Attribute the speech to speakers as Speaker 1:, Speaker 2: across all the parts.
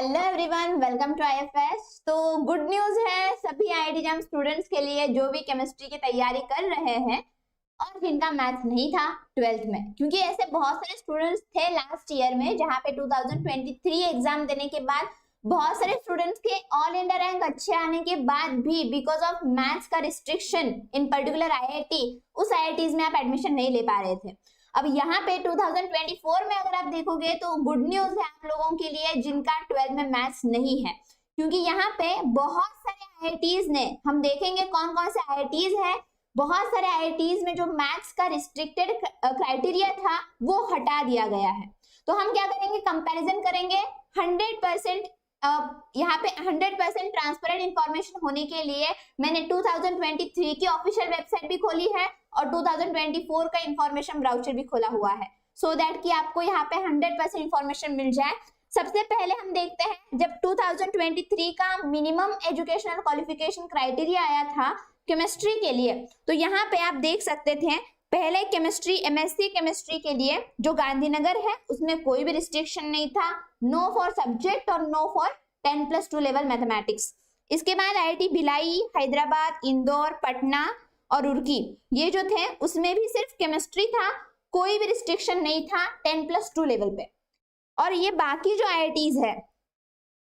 Speaker 1: Hello everyone, welcome to IFS. तो good news है सभी आईआईटी जैम स्टूडेंट्स के लिए जो भी केमिस्ट्री की तैयारी कर रहे हैं और जिनका मैथ्स नहीं था 12th में, क्योंकि ऐसे बहुत सारे स्टूडेंट्स थे लास्ट ईयर में जहां पे 2023 एग्जाम देने के बाद बहुत सारे स्टूडेंट्स के ऑल इंडिया रैंक अच्छे आने के बाद भी बिकॉज ऑफ मैथ्स का रिस्ट्रिक्शन इन पर्टिकुलर आईआईटी उस आईआईटीज में आप एडमिशन नहीं ले पा रहे थे। अब यहाँ पे 2024 में अगर आप देखोगे तो गुड न्यूज है आप लोगों के लिए जिनका 12th में मैथ्स नहीं है, क्योंकि यहाँ पे बहुत सारे आईआईटीज ने, हम देखेंगे कौन कौन से आईआईटीज है, बहुत सारे आईआईटीज में जो मैथ्स का रिस्ट्रिक्टेड क्राइटेरिया था वो हटा दिया गया है। तो हम क्या करेंगे, कंपैरिजन करेंगे 100% यहाँ पे 100% ट्रांसपेरेंट इंफॉर्मेशन होने के लिए मैंने 2023 की ऑफिशियल वेबसाइट भी खोली है और 2024 का इंफॉर्मेशन ब्राउचर भी खोला हुआ है, सो दैट कि आपको यहाँ पे 100% इंफॉर्मेशन मिल जाए। सबसे पहले हम देखते हैं जब 2023 का मिनिमम एजुकेशनल क्वालिफिकेशन क्राइटेरिया आया था केमिस्ट्री के लिए, तो यहाँ पे आप देख सकते थे पहले केमिस्ट्री एमएससी केमिस्ट्री के लिए जो गांधीनगर है उसमें कोई भी रिस्ट्रिक्शन नहीं था, नो फॉर सब्जेक्ट और नो फॉर 10+2 लेवल मैथमेटिक्स। इसके बाद आईआईटी भिलाई, हैदराबाद, इंदौर, पटना और रुड़की ये जो थे उसमें भी सिर्फ केमिस्ट्री था, कोई भी रिस्ट्रिक्शन नहीं था 10+2 लेवल पे। और ये बाकी जो आईआईटीज है,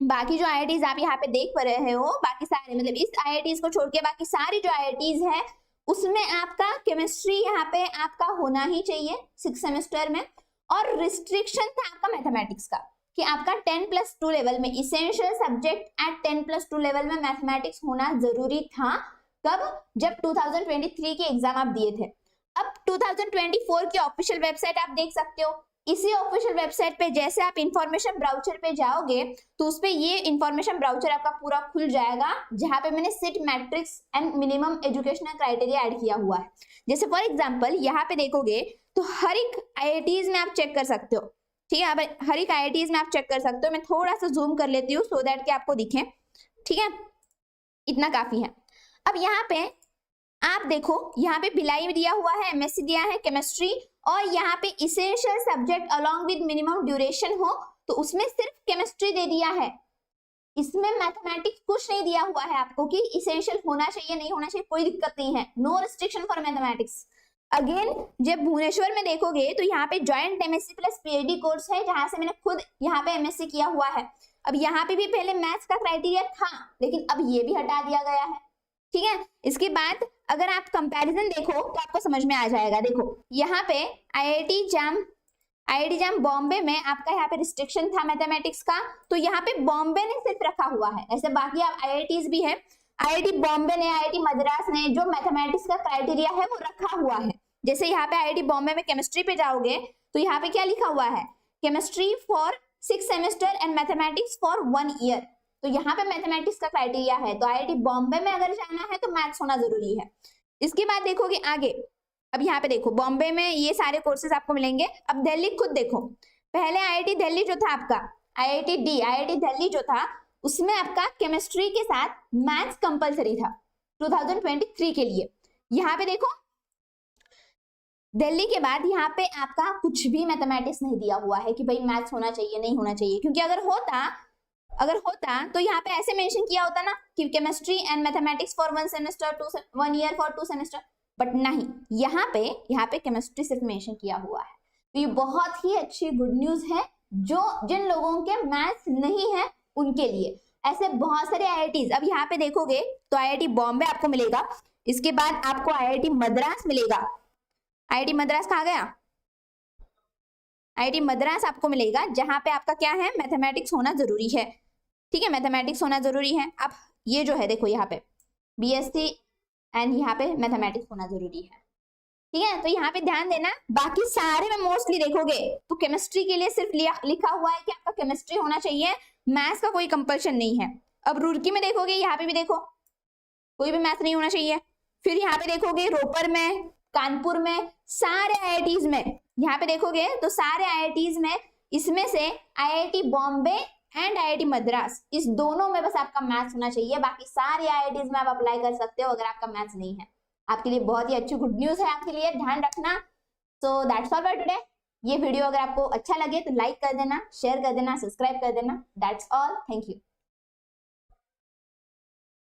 Speaker 1: बाकी जो आईआईटीज आप यहाँ पे देख पा रहे हो, बाकी सारे मतलब इस आईआईटीज को छोड़ के बाकी सारी जो आईआईटीज है उसमें आपका केमिस्ट्री यहाँ पे आपका होना ही चाहिए 6 सेमेस्टर में, और रिस्ट्रिक्शन था आपका मैथमेटिक्स का कि आपका 10+2 लेवल में इसेंशियल सब्जेक्ट एट 10+2 लेवल में मैथमेटिक्स होना जरूरी था। कब? जब 2023 के एग्जाम आप दिए थे। अब 2024 की ऑफिशियल वेबसाइट आप देख सकते हो, इसी ऑफिशियल वेबसाइट पे जैसे आप इंफॉर्मेशन ब्राउचर पे जाओगे तो उस पे ये इंफॉर्मेशन ब्राउचर आपका पूरा खुल जाएगा जहां पे मैंने seat matrix and minimum educational criteria add किया हुआ है। जैसे फॉर एग्जांपल यहाँ पे देखोगे तो हर एक आईआईटीज में आप चेक कर सकते हो, ठीक है, हर एक आईआईटीज में आप चेक कर सकते हो। मैं थोड़ा सा जूम कर लेती हूँ सो दैट कि आपको दिखे, ठीक है, इतना काफी है। अब यहाँ पे आप देखो, यहाँ पे भिलाई में दिया हुआ है, एमएससी दिया है केमिस्ट्री, और यहाँ पे essential subject along with minimum duration हो तो उसमें सिर्फ केमिस्ट्री दे दिया है, इसमें मैथमेटिक्स कुछ नहीं दिया हुआ है आपको कि इसेंशियल होना चाहिए नहीं होना चाहिए, कोई दिक्कत नहीं है, no restriction for mathematics. Again जब भुवनेश्वर में देखोगे तो यहाँ पे joint MSc plus PhD course है जहां से मैंने खुद यहाँ पे एमएससी किया हुआ है। अब यहाँ पे भी पहले मैथ्स का क्राइटेरिया था लेकिन अब ये भी हटा दिया गया है, ठीक है। इसके बाद अगर आप कंपैरिजन देखो तो आपको समझ में आ जाएगा। देखो यहाँ पे आईआईटी जैम बॉम्बे में आपका यहाँ पे रिस्ट्रिक्शन था मैथमेटिक्स का, तो यहाँ पे बॉम्बे ने सिर्फ रखा हुआ है, ऐसे बाकी आप आईआईटीज भी है, आईआईटी बॉम्बे ने, आईआईटी मद्रास ने जो मैथमेटिक्स का क्राइटेरिया है वो रखा हुआ है। जैसे यहाँ पे आईआईटी बॉम्बे में केमिस्ट्री पे जाओगे तो यहाँ पे क्या लिखा हुआ है, chemistry for 6 semester and mathematics for 1 year, तो यहाँ पे मैथमेटिक्स का क्राइटेरिया है। तो आईआईटी बॉम्बे में अगर जाना है तो मैथ्स होना जरूरी है। इसके बाद देखोगे आगे, अब यहाँ पे देखो बॉम्बे में ये सारे कोर्सेज आपको मिलेंगे। अब दिल्ली खुद देखो, पहले आईआईटी दिल्ली जो था आपका, आईआईटी दिल्ली जो था उसमें आपका केमिस्ट्री के साथ मैथ्स कंपलसरी था 2023 के लिए। यहाँ पे देखो दिल्ली के बाद यहाँ पे आपका कुछ भी मैथमेटिक्स नहीं दिया हुआ है कि भाई मैथ्स होना चाहिए नहीं होना चाहिए, क्योंकि अगर होता तो यहाँ पे ऐसे मेंशन किया होता ना कि chemistry and mathematics for 1 semester 1 year for 2 semester, but नहीं, यहाँ पे केमिस्ट्री सिर्फ मेंशन किया हुआ है। तो ये बहुत ही अच्छी गुड न्यूज है जो जिन लोगों के मैथ्स नहीं है उनके लिए। ऐसे बहुत सारे आईआईटीज, अब यहाँ पे देखोगे तो आईआईटी बॉम्बे आपको मिलेगा, इसके बाद आपको आईआईटी मद्रास मिलेगा। आईआईटी मद्रास कहाँ गया? आईआईटी मद्रास आपको मिलेगा जहां पे आपका क्या है, मैथमेटिक्स होना जरूरी है, ठीक है, मैथमेटिक्स होना जरूरी है। अब ये जो है देखो यहाँ पे बीएससी एंड यहाँ पे मैथमेटिक्स होना जरूरी है, ठीक है। तो यहाँ पे ध्यान देना, बाकी सारे में मोस्टली देखोगे तो केमिस्ट्री के लिए सिर्फ लिखा हुआ है कि आपका केमिस्ट्री होना चाहिए, मैथ्स का कोई कंपल्शन नहीं है। अब रुड़की में देखोगे, यहाँ पे भी देखो कोई भी मैथ नहीं होना चाहिए। फिर यहाँ पे देखोगे रोपर में, कानपुर में, सारे आईआईटीज में यहाँ पे देखोगे तो सारे आईआईटीज में इसमें से IIT Bombay and IIT Madras, इस दोनों में बस आपका मैथ्स होना चाहिए, बाकी सारे आईआईटीज में आप अप्लाई कर सकते हो अगर आपका मैथ्स नहीं है। आपके लिए बहुत ही अच्छी गुड न्यूज है, आपके लिए ध्यान रखना। So that's all for today. ये वीडियो अगर आपको अच्छा लगे तो लाइक कर देना, शेयर कर देना, सब्सक्राइब कर देना। That's all, thank you.